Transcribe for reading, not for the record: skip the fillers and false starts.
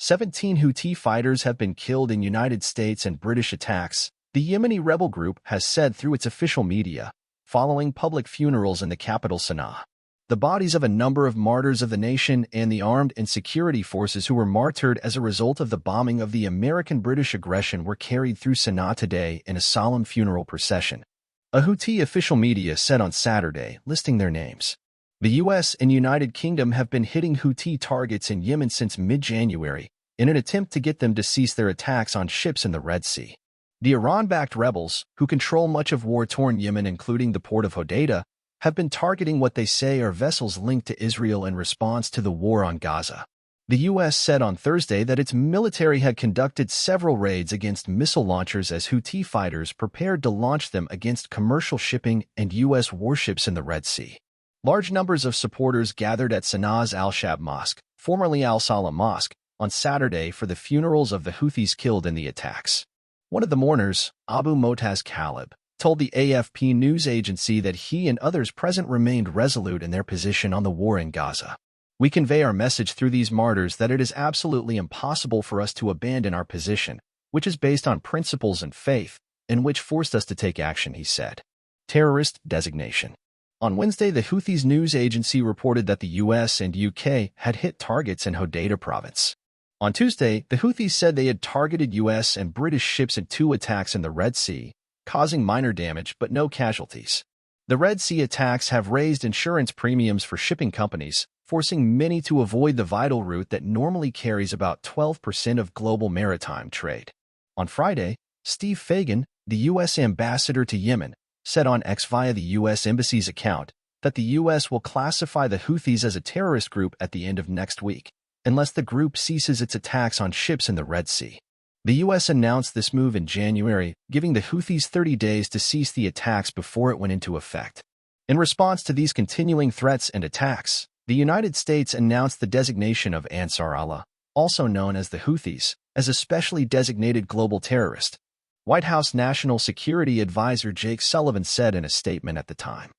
17 Houthi fighters have been killed in United States and British attacks, the Yemeni rebel group has said through its official media, following public funerals in the capital Sanaa. The bodies of a number of martyrs of the nation and the armed and security forces who were martyred as a result of the bombing of the American-British aggression were carried through Sanaa today in a solemn funeral procession. A Houthi official media said on Saturday, listing their names. The U.S. and United Kingdom have been hitting Houthi targets in Yemen since mid-January in an attempt to get them to cease their attacks on ships in the Red Sea. The Iran-backed rebels, who control much of war-torn Yemen including the port of Hodeidah, have been targeting what they say are vessels linked to Israel in response to the war on Gaza. The U.S. said on Thursday that its military had conducted several raids against missile launchers as Houthi fighters prepared to launch them against commercial shipping and U.S. warships in the Red Sea. Large numbers of supporters gathered at Sanaa's Al-Shab Mosque, formerly Al-Salam Mosque, on Saturday for the funerals of the Houthis killed in the attacks. One of the mourners, Abu Motaz Khalib, told the AFP news agency that he and others present remained resolute in their position on the war in Gaza. We convey our message through these martyrs that it is absolutely impossible for us to abandon our position, which is based on principles and faith, and which forced us to take action, he said. Terrorist designation. On Wednesday, the Houthis news agency reported that the US and UK had hit targets in Hodeidah province. On Tuesday, the Houthis said they had targeted US and British ships in 2 attacks in the Red Sea, causing minor damage but no casualties. The Red Sea attacks have raised insurance premiums for shipping companies, forcing many to avoid the vital route that normally carries about 12% of global maritime trade. On Friday, Steve Fagan, the U.S. ambassador to Yemen, said on X via the U.S. Embassy's account that the U.S. will classify the Houthis as a terrorist group at the end of next week, unless the group ceases its attacks on ships in the Red Sea. The U.S. announced this move in January, giving the Houthis 30 days to cease the attacks before it went into effect. In response to these continuing threats and attacks, the United States announced the designation of Ansar Allah, also known as the Houthis, as a specially designated global terrorist. White House National Security Advisor Jake Sullivan said in a statement at the time.